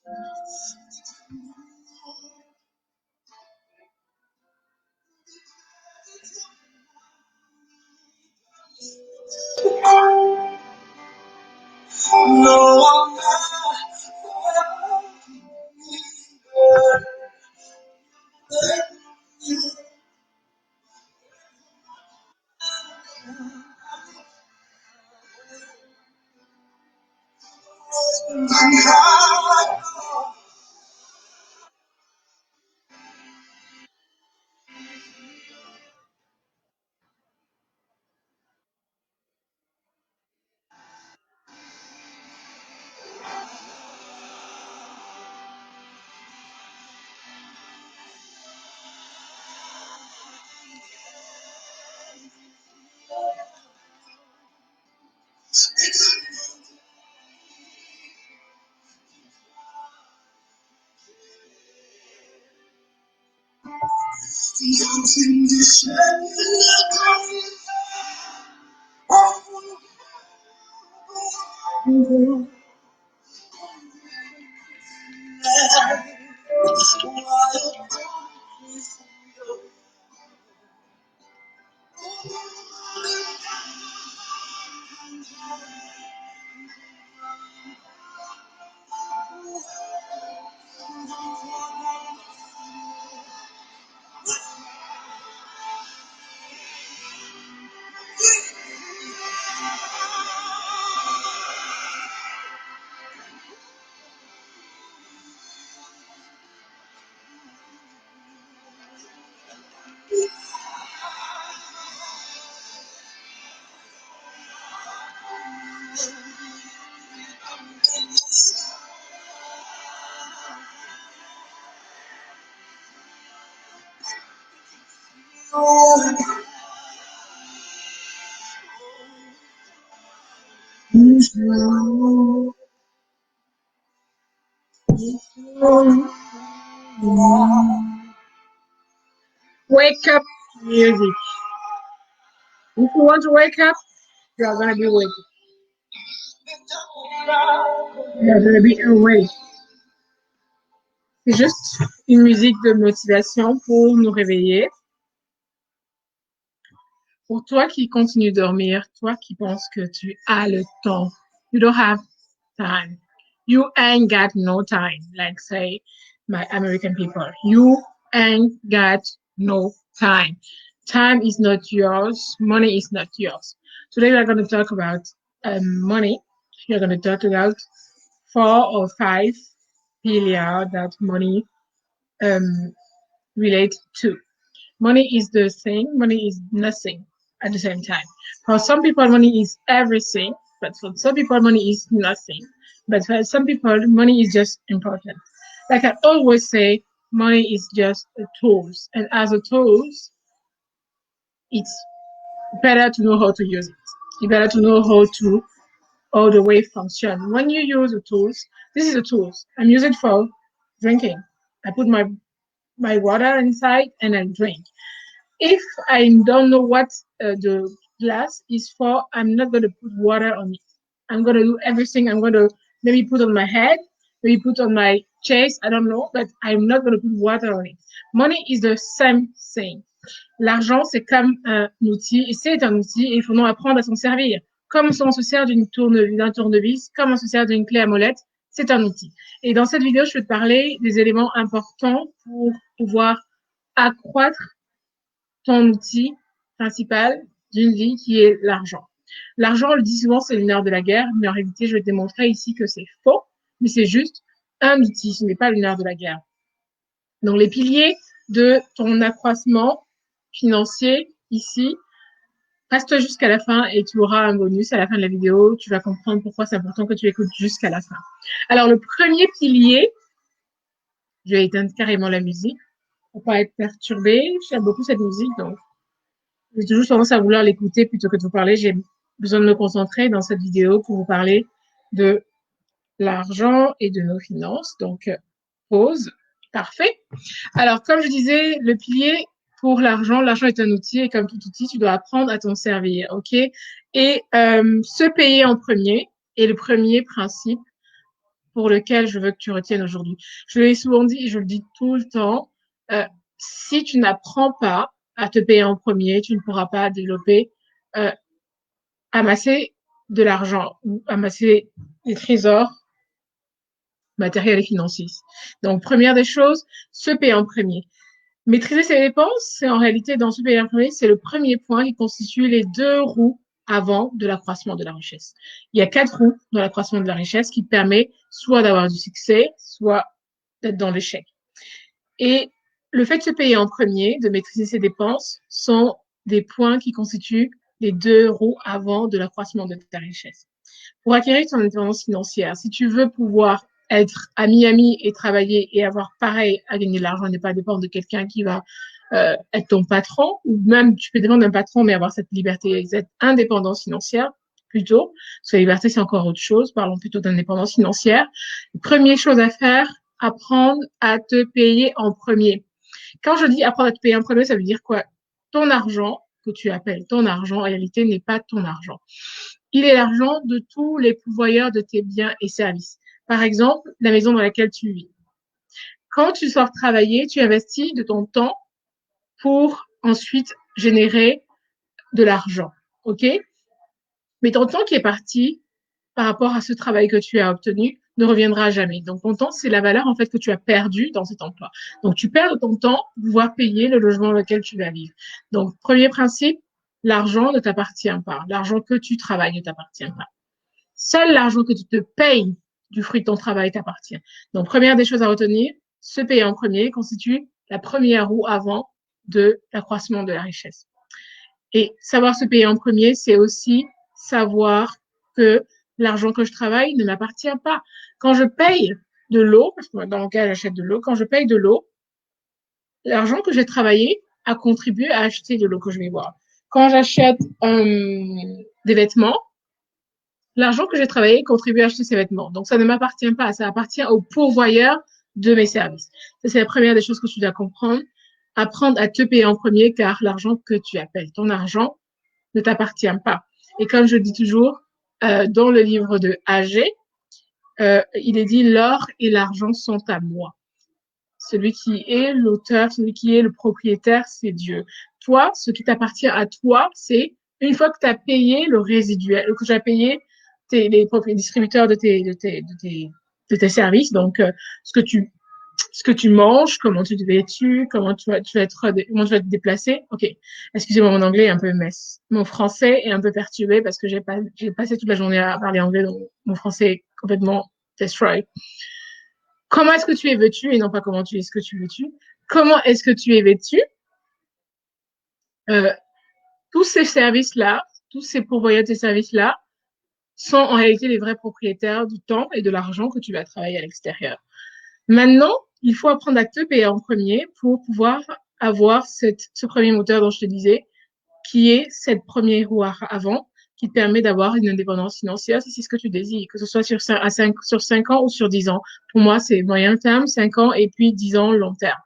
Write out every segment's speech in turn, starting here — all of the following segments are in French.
No, Wake up music. If you want to wake up, you are gonna be waking. You are gonna be awake. C'est juste une musique de motivation pour nous réveiller. Pour toi qui continue de dormir, toi qui penses que tu as le temps, you don't have time. You ain't got no time, like say my American people. You ain't got no time. Time is not yours. Money is not yours. Today we're going to talk about money. We're going to talk about 4 or 5 pillars that money relate to. Money is the thing, money is nothing at the same time. For some people, money is everything, but for some people, money is nothing. But for some people, money is just important. Like I always say, money is just a tool. And as a tool, it's better to know how to use it. It's better to know how the way function. When you use the tools, this is a tool. I'm using it for drinking. I put my water inside and I drink. If I don't know what the glass is for, I'm not going to put water on it. I'm going to do everything. I'm going to maybe put on my head, maybe put on my chest, I don't know, but I'm not going to put water on it. Money is the same thing. L'argent, c'est comme un outil, et c'est un outil, et il faut donc apprendre à s'en servir. Comme on se sert d'un tournevis, comme on se sert d'une clé à molette, c'est un outil. Et dans cette vidéo, je vais te parler des éléments importants pour pouvoir accroître ton outil principal d'une vie qui est l'argent. L'argent, on le dit souvent, c'est le nerf de la guerre, mais en réalité, je vais te démontrer ici que c'est faux, mais c'est juste un outil, ce n'est pas le nerf de la guerre. Donc, les piliers de ton accroissement financier ici, reste jusqu'à la fin et tu auras un bonus à la fin de la vidéo. Tu vas comprendre pourquoi c'est important que tu écoutes jusqu'à la fin. Alors, le premier pilier, je vais éteindre carrément la musique pour pas être perturbée. J'aime beaucoup cette musique, donc j'ai toujours tendance à vouloir l'écouter plutôt que de vous parler. J'ai besoin de me concentrer dans cette vidéo pour vous parler de l'argent et de nos finances. Donc, pause. Parfait. Alors, comme je disais, le pilier pour l'argent est un outil et comme tout outil, tu dois apprendre à t'en servir, ok? Et se payer en premier est le premier principe pour lequel je veux que tu retiennes aujourd'hui. Je l'ai souvent dit, je le dis tout le temps, si tu n'apprends pas à te payer en premier, tu ne pourras pas développer, amasser de l'argent ou amasser des trésors matériels et financiers. Donc, première des choses, se payer en premier. Maîtriser ses dépenses, c'est en réalité, dans ce pays imprimé, c'est le premier point qui constitue les deux roues avant de l'accroissement de la richesse. Il y a 4 roues dans l'accroissement de la richesse qui permet soit d'avoir du succès, soit d'être dans l'échec. Et le fait de se payer en premier, de maîtriser ses dépenses, sont des points qui constituent les deux roues avant de l'accroissement de ta richesse. Pour acquérir ton indépendance financière, si tu veux pouvoir être à Miami et travailler et avoir pareil à gagner de l'argent et ne pas dépendre de quelqu'un qui va être ton patron, ou même tu peux dépendre d'un patron mais avoir cette liberté, cette indépendance financière plutôt, parce que la liberté c'est encore autre chose, parlons plutôt d'indépendance financière. Première chose à faire, apprendre à te payer en premier. Quand je dis apprendre à te payer en premier, ça veut dire quoi? Ton argent, que tu appelles ton argent, en réalité n'est pas ton argent. Il est l'argent de tous les pourvoyeurs de tes biens et services. Par exemple, la maison dans laquelle tu vis. Quand tu sors travailler, tu investis de ton temps pour ensuite générer de l'argent. OK? Mais ton temps qui est parti par rapport à ce travail que tu as obtenu ne reviendra jamais. Donc, ton temps, c'est la valeur, en fait, que tu as perdue dans cet emploi. Donc, tu perds de ton temps pour pouvoir payer le logement dans lequel tu vas vivre. Donc, premier principe, l'argent ne t'appartient pas. L'argent que tu travailles ne t'appartient pas. Seul l'argent que tu te payes du fruit de ton travail t'appartient. Donc, première des choses à retenir, se payer en premier constitue la première roue avant de l'accroissement de la richesse. Et savoir se payer en premier, c'est aussi savoir que l'argent que je travaille ne m'appartient pas. Quand je paye de l'eau, parce que dans mon cas, j'achète de l'eau, quand je paye de l'eau, l'argent que j'ai travaillé a contribué à acheter de l'eau que je vais boire. Quand j'achète des vêtements, l'argent que j'ai travaillé contribue à acheter ces vêtements. Donc, ça ne m'appartient pas, ça appartient au pourvoyeur de mes services. Ça, c'est la première des choses que tu dois comprendre. Apprendre à te payer en premier, car l'argent que tu appelles ton argent ne t'appartient pas. Et comme je dis toujours, dans le livre de Agé, il est dit l'or et l'argent sont à moi. Celui qui est l'auteur, celui qui est le propriétaire, c'est Dieu. Toi, ce qui t'appartient à toi, c'est une fois que tu as payé le résiduel, que tu as payé les distributeurs de tes services, donc ce que tu manges, comment tu te vêtus, comment tu vas te déplacer. Ok, excusez-moi, mon anglais est un peu mess. Mon français est un peu perturbé parce que j'ai passé toute la journée à parler anglais, donc mon français est complètement destroyed. Comment est-ce que tu es vêtu et non pas comment est-ce que tu es vêtu. Comment est-ce que tu es vêtu? Tous ces services-là, tous ces pourvoyeurs de ces services-là sont en réalité les vrais propriétaires du temps et de l'argent que tu vas travailler à l'extérieur. Maintenant, il faut apprendre à te payer en premier pour pouvoir avoir ce premier moteur dont je te disais, qui est cette première roue avant, qui te permet d'avoir une indépendance financière si c'est ce que tu désires, que ce soit sur 5 ans ou sur 10 ans. Pour moi, c'est moyen terme, 5 ans, et puis 10 ans, long terme,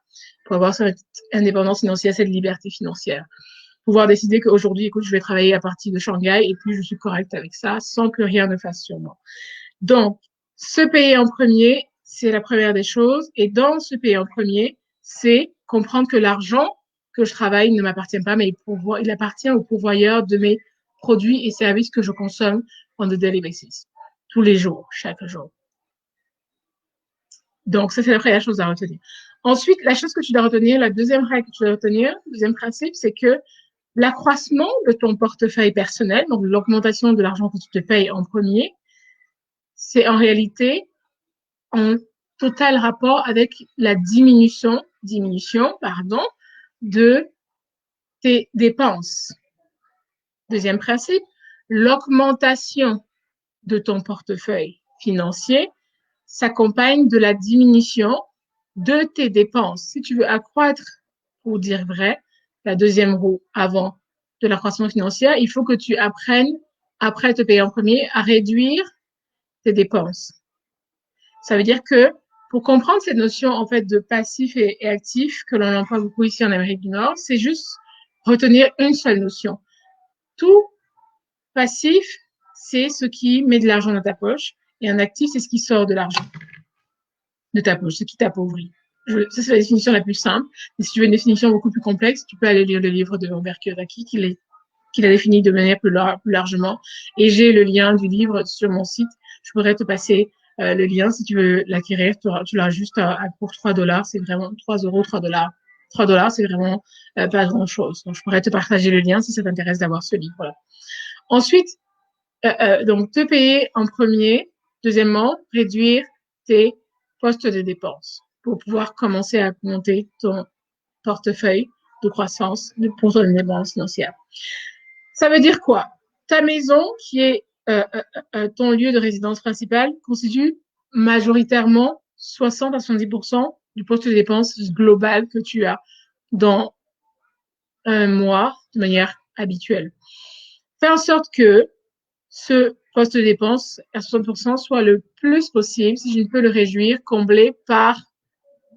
pour avoir cette indépendance financière, cette liberté financière. Pouvoir décider qu'aujourd'hui, écoute, je vais travailler à partir de Shanghai et puis je suis correcte avec ça sans que rien ne fasse sur moi. Donc, se payer en premier, c'est la première des choses. Et dans se payer en premier, c'est comprendre que l'argent que je travaille ne m'appartient pas, mais il appartient au pourvoyeur de mes produits et services que je consomme on a daily basis. Tous les jours, chaque jour. Donc, ça, c'est la première chose à retenir. Ensuite, la chose que tu dois retenir, la deuxième règle que tu dois retenir, le deuxième principe, c'est que l'accroissement de ton portefeuille personnel, donc l'augmentation de l'argent que tu te payes en premier, c'est en réalité en total rapport avec la diminution, de tes dépenses. Deuxième principe, l'augmentation de ton portefeuille financier s'accompagne de la diminution de tes dépenses. Si tu veux accroître, pour dire vrai, la deuxième roue avant de la croissance financière, il faut que tu apprennes, après te payer en premier, à réduire tes dépenses. Ça veut dire que pour comprendre cette notion en fait de passif et actif que l'on emploie beaucoup ici en Amérique du Nord, c'est juste retenir une seule notion. Tout passif, c'est ce qui met de l'argent dans ta poche Et un actif, c'est ce qui sort de l'argent de ta poche, ce qui t'appauvrit. Ça, c'est la définition la plus simple. Mais si tu veux une définition beaucoup plus complexe, tu peux aller lire le livre de Robert Kiyosaki qu'il a défini de manière plus largement. Et j'ai le lien du livre sur mon site. Je pourrais te passer le lien si tu veux l'acquérir. Tu l'as juste pour $3. C'est vraiment 3 euros, $3. $3, c'est vraiment pas grand chose. Donc, je pourrais te partager le lien si ça t'intéresse d'avoir ce livre. Voilà. Ensuite, donc, te payer en premier. Deuxièmement, réduire tes postes de dépenses pour pouvoir commencer à monter ton portefeuille de croissance pour ton indépendance financière. Ça veut dire quoi? Ta maison, qui est ton lieu de résidence principal, constitue majoritairement 60 à 70% du poste de dépenses global que tu as dans un mois de manière habituelle. Fais en sorte que ce poste de dépense à 60% soit le plus possible, si je ne peux le réduire, comblé par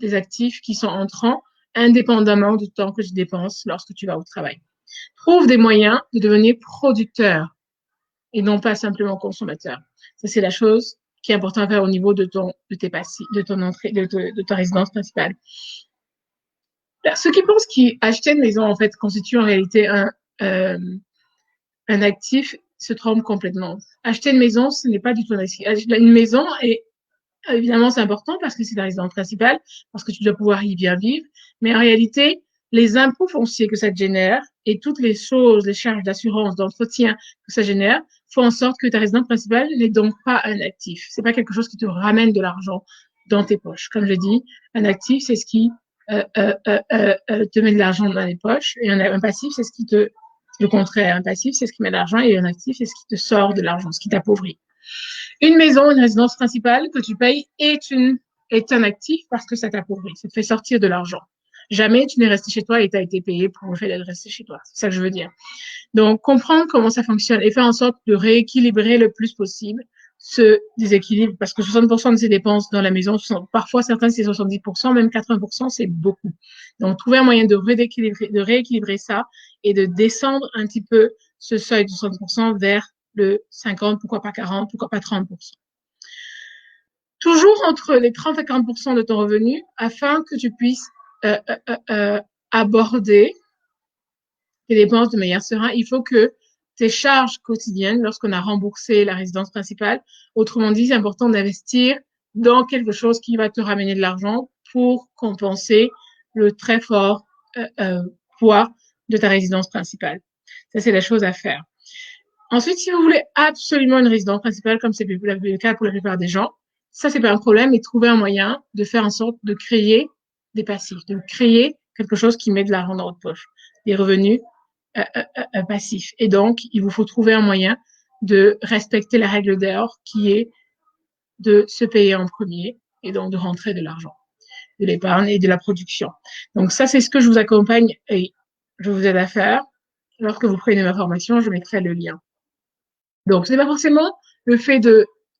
des actifs qui sont entrants, indépendamment du temps que tu dépenses lorsque tu vas au travail. Trouve des moyens de devenir producteur et non pas simplement consommateur. Ça, c'est la chose qui est importante à faire au niveau de tes passifs, de ton entrée, de ta résidence principale. Ceux qui pensent qu'acheter une maison, en fait, constitue en réalité un actif se trompent complètement. Acheter une maison, ce n'est pas du tout un actif. Une maison est évidemment, c'est important parce que c'est la résidence principale, parce que tu dois pouvoir y bien vivre. Mais en réalité, les impôts fonciers que ça te génère et toutes les choses, les charges d'assurance, d'entretien que ça génère, font en sorte que ta résidence principale n'est donc pas un actif. C'est pas quelque chose qui te ramène de l'argent dans tes poches. Comme je dis, un actif, c'est ce qui te met de l'argent dans les poches, et un passif, c'est ce qui te, le contraire. Un passif, c'est ce qui met de l'argent, et un actif, c'est ce qui te sort de l'argent, ce qui t'appauvrit. Une maison, une résidence principale que tu payes est un actif parce que ça t'appauvrit. Ça te fait sortir de l'argent. Jamais tu n'es resté chez toi et tu as été payé pour le fait d'être resté chez toi. C'est ça que je veux dire. Donc, comprendre comment ça fonctionne et faire en sorte de rééquilibrer le plus possible ce déséquilibre, parce que 60% de ces dépenses dans la maison, parfois certains c'est 70%, même 80%, c'est beaucoup. Donc, trouver un moyen de rééquilibrer ça et de descendre un petit peu ce seuil de 60% vers le 50, pourquoi pas 40, pourquoi pas 30%. Toujours entre les 30 et 40% de ton revenu afin que tu puisses aborder tes dépenses de manière sereine. Il faut que tes charges quotidiennes, lorsqu'on a remboursé la résidence principale, autrement dit, c'est important d'investir dans quelque chose qui va te ramener de l'argent pour compenser le très fort poids de ta résidence principale. Ça, c'est la chose à faire. Ensuite, si vous voulez absolument une résidence principale, comme c'est le cas pour la plupart des gens, ça, c'est pas un problème, mais trouver un moyen de faire en sorte de créer des passifs, de créer quelque chose qui met de l'argent dans votre poche, des revenus passifs. Et donc, il vous faut trouver un moyen de respecter la règle d'or qui est de se payer en premier et donc de rentrer de l'argent, de l'épargne et de la production. Donc ça, c'est ce que je vous accompagne et je vous aide à faire. Lorsque vous prenez ma formation, je mettrai le lien. Donc, ce n'est pas forcément le fait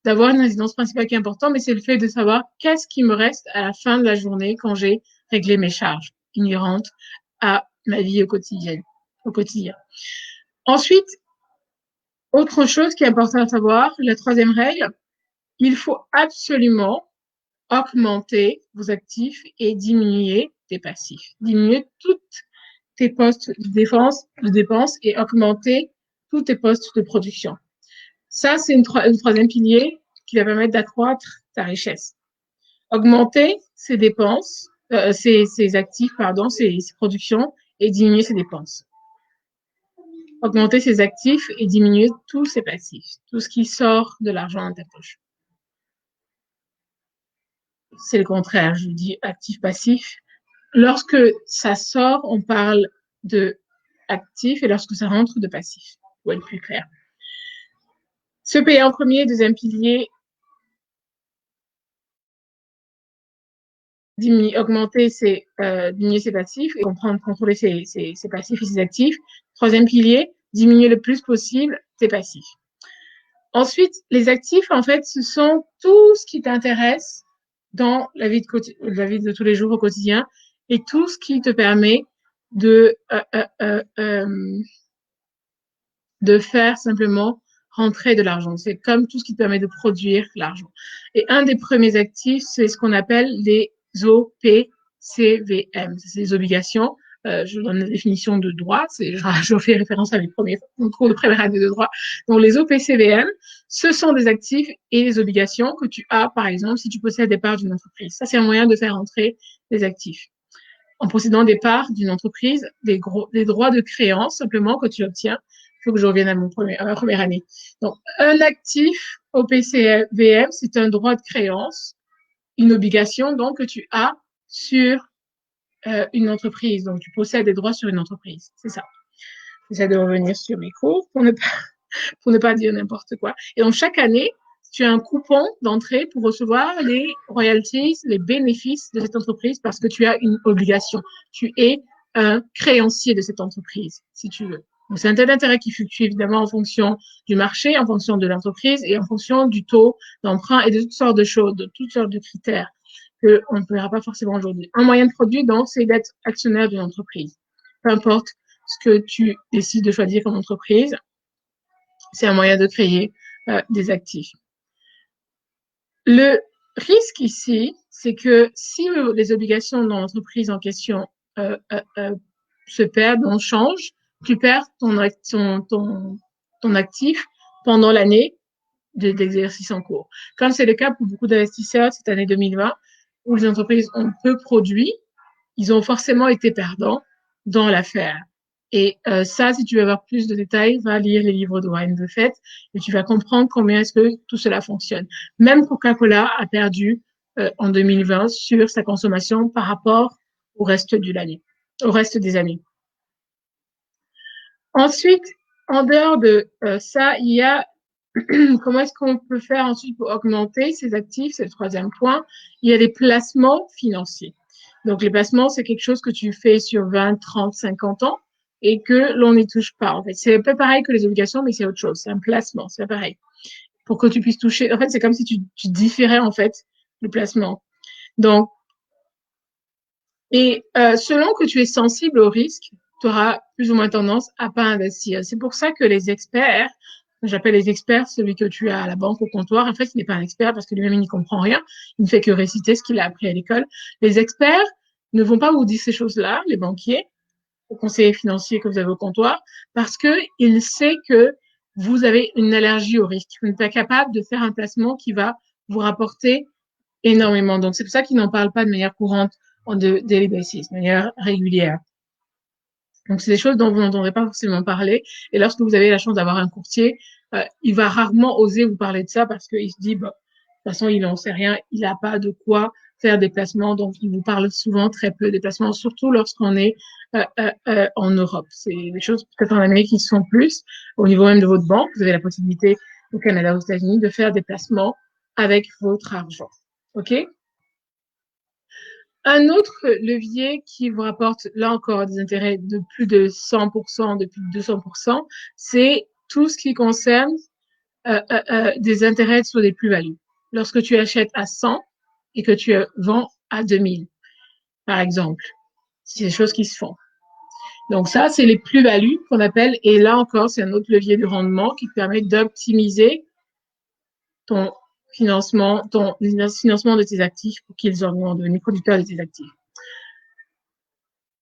d'avoir une résidence principale qui est important, mais c'est le fait de savoir qu'est-ce qui me reste à la fin de la journée quand j'ai réglé mes charges inhérentes à ma vie au quotidien. Ensuite, autre chose qui est important à savoir, la troisième règle, il faut absolument augmenter vos actifs et diminuer tes passifs. Diminuer toutes tes postes de dépenses et augmenter tous tes postes de production. Ça, c'est une troisième pilier qui va permettre d'accroître ta richesse. Augmenter ses dépenses, ses actifs, pardon, ses productions et diminuer ses dépenses. Augmenter ses actifs et diminuer tous ses passifs, tout ce qui sort de l'argent dans ta poche. C'est le contraire, je dis actif-passif. Lorsque ça sort, on parle de actif et lorsque ça rentre, de passif, pour être plus clair. Se payer en premier, deuxième pilier, diminuer ses passifs et contrôler ses passifs et ses actifs. Troisième pilier, diminuer le plus possible tes passifs. Ensuite, les actifs, en fait, ce sont tout ce qui t'intéresse dans la vie de tous les jours au quotidien et tout ce qui te permet de faire simplement rentrer de l'argent. C'est comme tout ce qui te permet de produire l'argent. Et un des premiers actifs, c'est ce qu'on appelle les OPCVM. C'est les obligations. Je donne la définition de droit. Je fais référence à mon cours de première année de droit. Donc, les OPCVM, ce sont des actifs et des obligations que tu as, par exemple, si tu possèdes des parts d'une entreprise. Ça, c'est un moyen de faire entrer des actifs. En possédant des parts d'une entreprise, des droits de créance, simplement, que tu obtiens. Il faut que je revienne à ma première année. Donc, un actif au PCVM, c'est un droit de créance, une obligation, donc, que tu as sur une entreprise. Donc, tu possèdes des droits sur une entreprise. C'est ça. J'essaie de revenir sur mes cours pour ne pas dire n'importe quoi. Et donc, chaque année, tu as un coupon d'entrée pour recevoir les royalties, les bénéfices de cette entreprise parce que tu as une obligation. Tu es un créancier de cette entreprise, si tu veux. Donc, c'est un taux d'intérêt qui fluctue évidemment en fonction du marché, en fonction de l'entreprise et en fonction du taux d'emprunt et de toutes sortes de choses, de toutes sortes de critères qu'on ne verra pas forcément aujourd'hui. Un moyen de produit, donc, c'est d'être actionnaire d'une entreprise. Peu importe ce que tu décides de choisir comme entreprise, c'est un moyen de créer des actifs. Le risque ici, c'est que si les obligations dans l'entreprise en question se perdent, on change, tu perds ton actif pendant l'année d'exercice en cours. Comme c'est le cas pour beaucoup d'investisseurs cette année 2020, où les entreprises ont peu produit, ils ont forcément été perdants dans l'affaire. Et ça, si tu veux avoir plus de détails, va lire les livres de Warren Buffett et tu vas comprendre combien est-ce que tout cela fonctionne. Même Coca-Cola a perdu en 2020 sur sa consommation par rapport au reste des années. Ensuite, en dehors de ça, il y a comment est-ce qu'on peut faire ensuite pour augmenter ces actifs? C'est le troisième point. Il y a les placements financiers. Donc, les placements, c'est quelque chose que tu fais sur 20, 30, 50 ans et que l'on n'y touche pas. En fait, c'est un peu pareil que les obligations, mais c'est autre chose. C'est un placement, c'est pareil. Pour que tu puisses toucher, en fait, c'est comme si tu différais, en fait, le placement. Donc, et selon que tu es sensible au risque, tu auras plus ou moins tendance à pas investir. C'est pour ça que les experts, j'appelle les experts celui que tu as à la banque au comptoir, en fait, il n'est pas un expert parce que lui-même, il n'y comprend rien. Il ne fait que réciter ce qu'il a appris à l'école. Les experts ne vont pas vous dire ces choses-là, les banquiers, les conseillers financiers que vous avez au comptoir, parce qu'il sait que vous avez une allergie au risque. Vous n'êtes pas capable de faire un placement qui va vous rapporter énormément. Donc, c'est pour ça qu'ils n'en parlent pas de manière courante en daily basis, de manière régulière. Donc, c'est des choses dont vous n'entendrez pas forcément parler. Et lorsque vous avez la chance d'avoir un courtier, il va rarement oser vous parler de ça parce qu'il se dit, bah, de toute façon, il n'en sait rien, il n'a pas de quoi faire des placements. Donc, il vous parle souvent très peu des placements, surtout lorsqu'on est en Europe. C'est des choses peut-être en Amérique qui se font plus. Au niveau même de votre banque, vous avez la possibilité au Canada, aux États-Unis, de faire des placements avec votre argent. OK? Un autre levier qui vous rapporte, là encore, des intérêts de plus de 100%, de plus de 200%, c'est tout ce qui concerne des intérêts sur des plus-values. Lorsque tu achètes à 100 et que tu vends à 2000, par exemple, c'est des choses qui se font. Donc ça, c'est les plus-values qu'on appelle, et là encore, c'est un autre levier de rendement qui permet d'optimiser ton financement de tes actifs pour qu'ils vont devenir producteurs de tes actifs.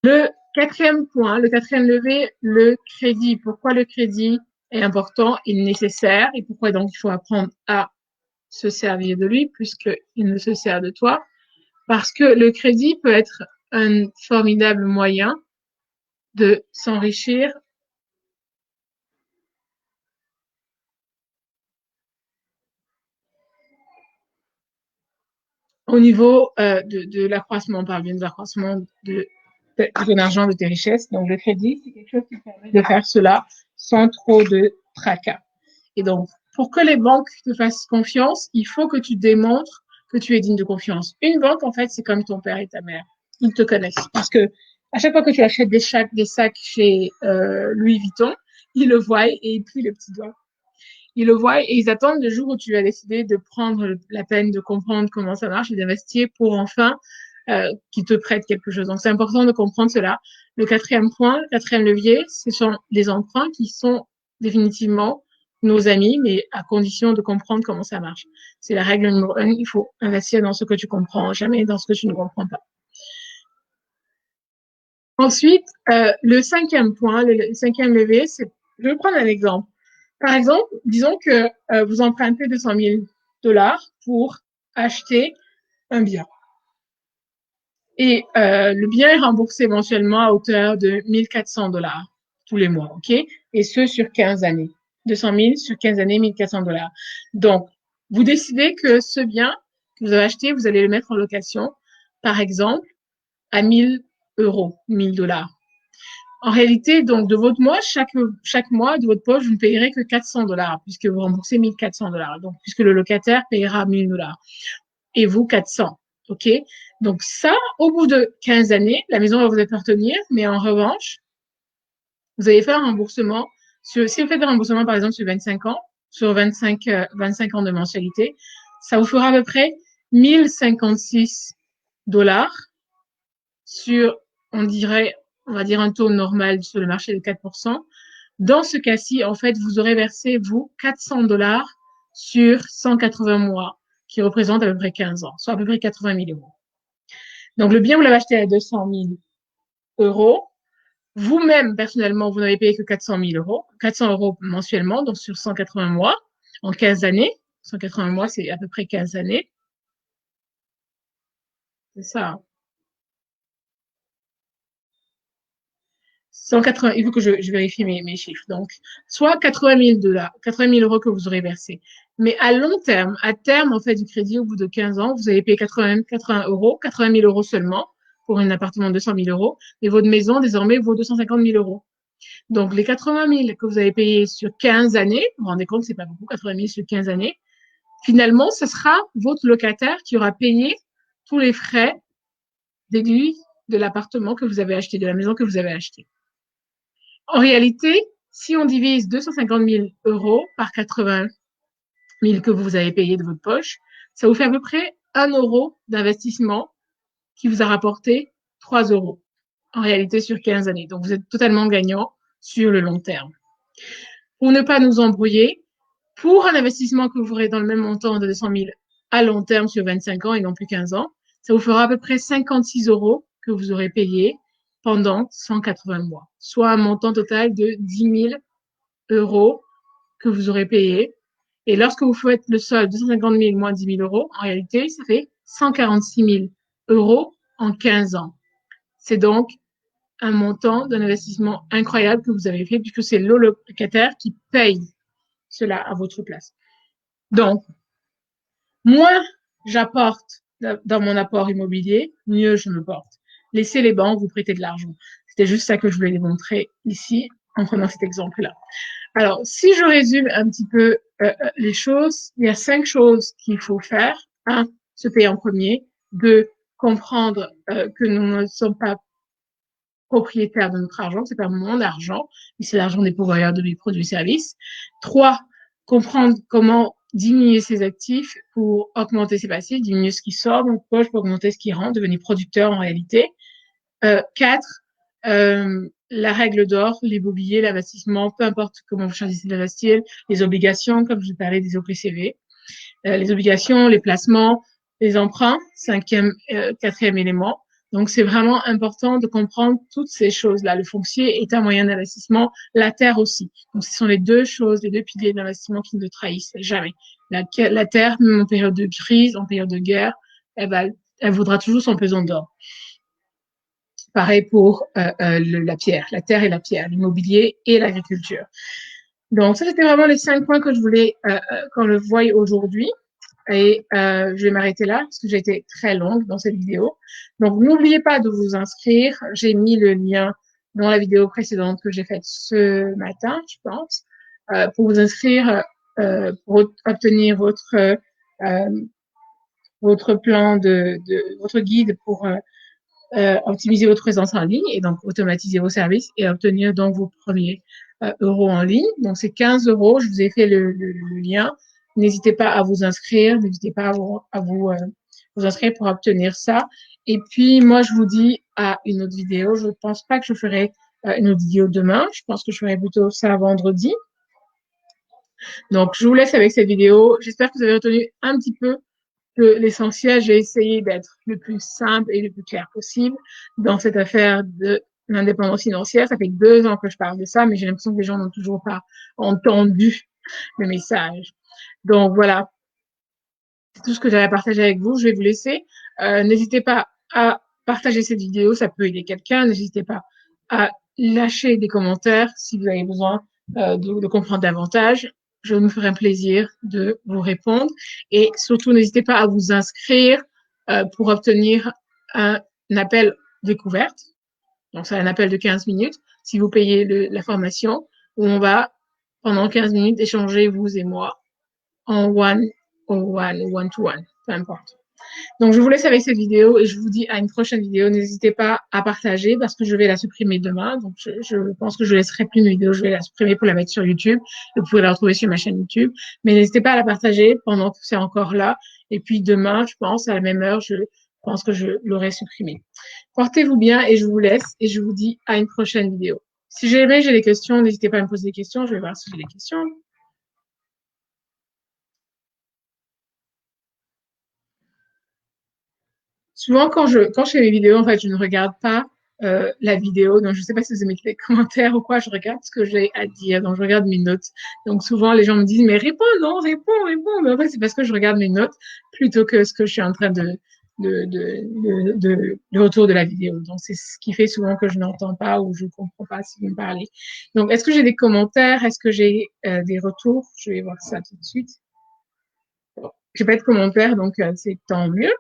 Le quatrième point, le quatrième levier, le crédit. Pourquoi le crédit est important et nécessaire et pourquoi donc il faut apprendre à se servir de lui puisqu'il ne se sert de toi? Parce que le crédit peut être un formidable moyen de s'enrichir au niveau de l'accroissement, on parle bien de l'accroissement de ton argent, de tes richesses. Donc, le crédit, c'est quelque chose qui permet de faire cela sans trop de tracas. Et donc, pour que les banques te fassent confiance, il faut que tu démontres que tu es digne de confiance. Une banque, en fait, c'est comme ton père et ta mère. Ils te connaissent. Parce que à chaque fois que tu achètes des sacs chez Louis Vuitton, ils le voient et ils plient le petit doigt. Ils le voient et ils attendent le jour où tu vas décider de prendre la peine de comprendre comment ça marche et d'investir pour enfin qu'ils te prêtent quelque chose. Donc, c'est important de comprendre cela. Le quatrième point, le quatrième levier, ce sont les emprunts qui sont définitivement nos amis, mais à condition de comprendre comment ça marche. C'est la règle numéro 1. Il faut investir dans ce que tu comprends, jamais dans ce que tu ne comprends pas. Ensuite, le cinquième point, le cinquième levier, c'est, je vais prendre un exemple. Par exemple, disons que vous empruntez 200 000 $ pour acheter un bien. Et le bien est remboursé mensuellement à hauteur de 1 400 $ tous les mois, OK? Et ce, sur 15 années. 200 000 sur 15 années, 1 400 $. Donc, vous décidez que ce bien que vous avez acheté, vous allez le mettre en location, par exemple, à 1 000 €, 1 000 $. En réalité, donc, de votre mois, chaque mois, de votre poche, vous ne payerez que 400 $, puisque vous remboursez 1 400 $. Donc, puisque le locataire payera 1 000 $ et vous 400. OK? Donc ça, au bout de 15 années, la maison va vous appartenir, mais en revanche, vous allez faire un remboursement. Si vous faites un remboursement, par exemple, sur 25 ans, sur 25 ans de mensualité, ça vous fera à peu près 1 056 $ sur, on va dire un taux normal sur le marché de 4%. Dans ce cas-ci, en fait, vous aurez versé, vous, 400 $ sur 180 mois, qui représente à peu près 15 ans, soit à peu près 80 000 €. Donc, le bien, vous l'avez acheté à 200 000 €. Vous-même, personnellement, vous n'avez payé que 400 000 €, 400 € mensuellement, donc sur 180 mois, en 15 années. 180 mois, c'est à peu près 15 années. C'est ça. 180, il faut que je vérifie mes chiffres. Donc, soit 80 000 $, 80 000 € que vous aurez versé. Mais à long terme, à terme, en fait, du crédit, au bout de 15 ans, vous allez payer 80 €, 80 000 € seulement pour un appartement de 200 000 €. Et votre maison, désormais, vaut 250 000 €. Donc, les 80 000 que vous avez payés sur 15 années, vous vous rendez compte, c'est pas beaucoup, 80 000 sur 15 années. Finalement, ce sera votre locataire qui aura payé tous les frais déduits de l'appartement que vous avez acheté, de la maison que vous avez acheté. En réalité, si on divise 250 000 € par 80 000 que vous avez payé de votre poche, ça vous fait à peu près 1 € d'investissement qui vous a rapporté 3 € en réalité sur 15 années. Donc, vous êtes totalement gagnant sur le long terme. Pour ne pas nous embrouiller, pour un investissement que vous ferez dans le même montant de 200 000 à long terme sur 25 ans et non plus 15 ans, ça vous fera à peu près 56 € que vous aurez payé pendant 180 mois, soit un montant total de 10 000 € que vous aurez payé. Et lorsque vous faites le solde 250 000 moins 10 000 €, en réalité, ça fait 146 000 € en 15 ans. C'est donc un montant d'un investissement incroyable que vous avez fait puisque c'est le locataire qui paye cela à votre place. Donc, moins j'apporte dans mon apport immobilier, mieux je me porte. Laissez les banques vous prêter de l'argent. C'était juste ça que je voulais démontrer ici en prenant cet exemple-là. Alors, si je résume un petit peu les choses, il y a 5 choses qu'il faut faire. 1, se payer en premier. 2, comprendre que nous ne sommes pas propriétaires de notre argent, c'est pas mon argent, mais c'est l'argent des pourvoyeurs de mes produits et services. 3, comprendre comment diminuer ses actifs pour augmenter ses passifs, diminuer ce qui sort de notre poche pour augmenter ce qui rentre, devenir producteur en réalité. 4, la règle d'or, l'immobilier, l'investissement, peu importe comment vous choisissez d'investir, les obligations, comme je parlais des OPCV, les obligations, les placements, les emprunts, quatrième élément. Donc, c'est vraiment important de comprendre toutes ces choses-là. Le foncier est un moyen d'investissement, la terre aussi. Donc, ce sont les deux choses, les deux piliers d'investissement qui ne trahissent jamais. La terre, même en période de crise, en période de guerre, elle vaudra toujours son pesant d'or. Pareil pour la pierre, la terre et la pierre, l'immobilier et l'agriculture. Donc, ça, c'était vraiment les 5 points que je voulais qu'on le voie aujourd'hui. Et je vais m'arrêter là parce que j'ai été très longue dans cette vidéo. Donc, n'oubliez pas de vous inscrire. J'ai mis le lien dans la vidéo précédente que j'ai faite ce matin, je pense, pour vous inscrire, pour obtenir votre plan votre guide pour optimiser votre présence en ligne et donc automatiser vos services et obtenir donc vos premiers euros en ligne. Donc, c'est 15 €. Je vous ai fait le lien. N'hésitez pas à vous inscrire. N'hésitez pas à vous inscrire pour obtenir ça. Et puis, moi, je vous dis à une autre vidéo. Je ne pense pas que je ferai une autre vidéo demain. Je pense que je ferai plutôt ça vendredi. Donc, je vous laisse avec cette vidéo. J'espère que vous avez retenu un petit peu que l'essentiel. J'ai essayé d'être le plus simple et le plus clair possible dans cette affaire de l'indépendance financière. Ça fait 2 ans que je parle de ça, mais j'ai l'impression que les gens n'ont toujours pas entendu le message. Donc, voilà. C'est tout ce que j'avais à partager avec vous. Je vais vous laisser. N'hésitez pas à partager cette vidéo. Ça peut aider quelqu'un. N'hésitez pas à lâcher des commentaires si vous avez besoin de comprendre davantage. Je me ferai un plaisir de vous répondre. Et surtout, n'hésitez pas à vous inscrire pour obtenir un appel découverte. Donc, c'est un appel de 15 minutes. Si vous payez la formation, où on va, pendant 15 minutes, échanger, vous et moi, en one-to-one, peu importe. Donc, je vous laisse avec cette vidéo et je vous dis à une prochaine vidéo. N'hésitez pas à partager parce que je vais la supprimer demain. Donc, je pense que je laisserai plus mes vidéos. Je vais la supprimer pour la mettre sur YouTube. Vous pouvez la retrouver sur ma chaîne YouTube. Mais n'hésitez pas à la partager pendant que c'est encore là. Et puis demain, je pense, à la même heure, je pense que je l'aurai supprimée. Portez-vous bien et je vous laisse et je vous dis à une prochaine vidéo. Si jamais j'ai des questions, n'hésitez pas à me poser des questions. Je vais voir si j'ai des questions. Souvent, quand je fais mes vidéos, en fait, je ne regarde pas la vidéo. Donc, je ne sais pas si vous mettez des commentaires ou quoi. Je regarde ce que j'ai à dire. Donc, je regarde mes notes. Donc, souvent, les gens me disent, mais réponds, non, réponds. Mais en fait, c'est parce que je regarde mes notes plutôt que ce que je suis en train de retour de la vidéo. Donc, c'est ce qui fait souvent que je n'entends pas ou je ne comprends pas si vous me parlez. Donc, est-ce que j'ai des commentaires? Est-ce que j'ai des retours? Je vais voir ça tout de suite. Bon, j'ai pas de commentaires, donc c'est tant mieux.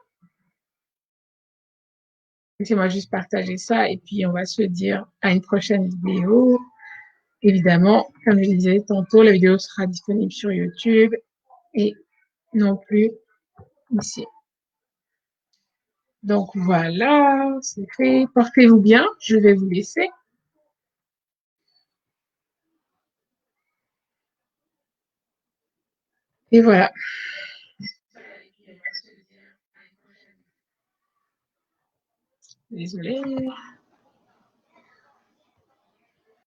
Laissez-moi juste partager ça et puis on va se dire à une prochaine vidéo. Évidemment, comme je disais tantôt, la vidéo sera disponible sur YouTube et non plus ici. Donc voilà, c'est fait. Portez-vous bien. Je vais vous laisser. Et voilà. Désolée.